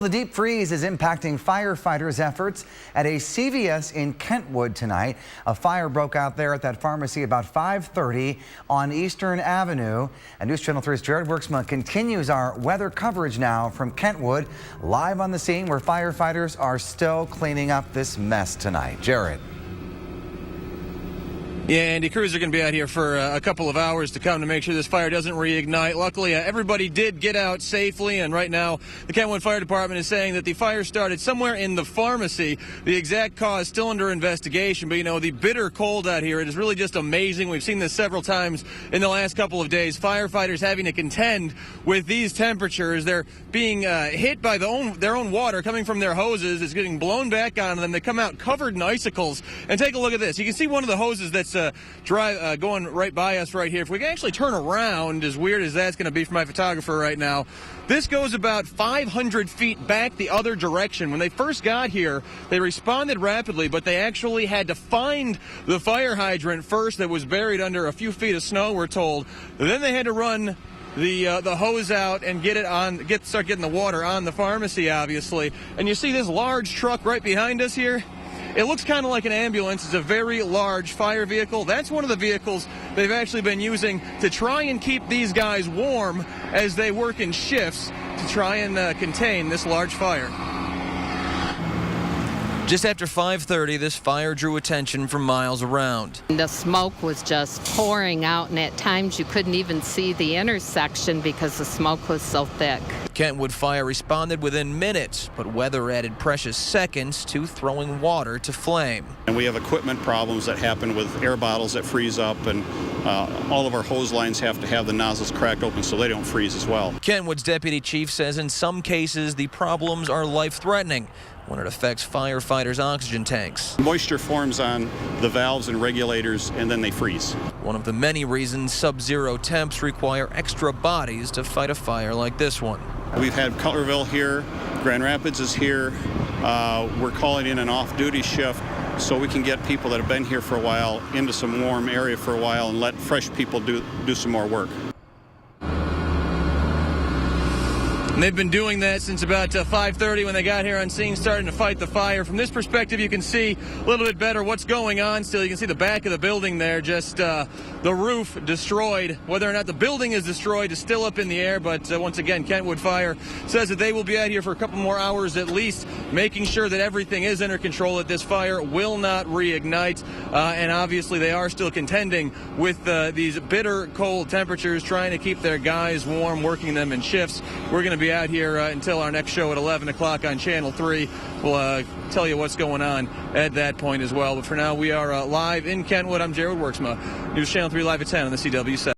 The deep freeze is impacting firefighters' efforts at a CVS in Kentwood tonight. A fire broke out there at that pharmacy about 5:30 on Eastern Avenue. And News Channel 3's Jared Worksma continues our weather coverage now from Kentwood, live on the scene where firefighters are still cleaning up this mess tonight. Jared. Yeah, Andy, crews are going to be out here for a couple of hours to come to make sure this fire doesn't reignite. Luckily, everybody did get out safely, and right now the Kentwood Fire Department is saying that the fire started somewhere in the pharmacy. The exact cause still under investigation, but you know, the bitter cold out here, it is really just amazing. We've seen this several times in the last couple of days. Firefighters having to contend with these temperatures. They're being hit by their own water coming from their hoses. It's getting blown back onto them. They come out covered in icicles. And take a look at this. You can see one of the hoses that's going right by us right here. If we can actually turn around, as weird as that's going to be for my photographer right now, this goes about 500 feet back the other direction. When they first got here, they responded rapidly, but they actually had to find the fire hydrant first that was buried under a few feet of snow, we're told. Then they had to run the hose out and start getting the water on the pharmacy, obviously. And you see this large truck right behind us here? It looks kind of like an ambulance. It's a very large fire vehicle. That's one of the vehicles they've actually been using to try and keep these guys warm as they work in shifts to try and contain this large fire. Just after 5:30, this fire drew attention from miles around. The smoke was just pouring out, and at times you couldn't even see the intersection because the smoke was so thick. Kentwood Fire responded within minutes, but weather added precious seconds to throwing water to flame. And we have equipment problems that happen with air bottles that freeze up, and all of our hose lines have to have the nozzles cracked open so they don't freeze as well. Kentwood's deputy chief says in some cases the problems are life-threatening when it affects firefighters' oxygen tanks. Moisture forms on the valves and regulators, and then they freeze. One of the many reasons sub-zero temps require extra bodies to fight a fire like this one. We've had Cutlerville here, Grand Rapids is here. We're calling in an off-duty shift so we can get people that have been here for a while into some warm area for a while and let fresh people do some more work. And they've been doing that since about 5:30 when they got here on scene, starting to fight the fire. From this perspective, you can see a little bit better what's going on still. You can see the back of the building there, just the roof destroyed. Whether or not the building is destroyed is still up in the air, but once again, Kentwood Fire says that they will be out here for a couple more hours at least, making sure that everything is under control, that this fire will not reignite. And obviously, they are still contending with these bitter cold temperatures, trying to keep their guys warm, working them in shifts. We're going to be out here until our next show at 11 o'clock on Channel 3. We'll tell you what's going on at that point as well. But for now, we are live in Kentwood. I'm Jared Worksma, News Channel 3 live at 10 on the CW7.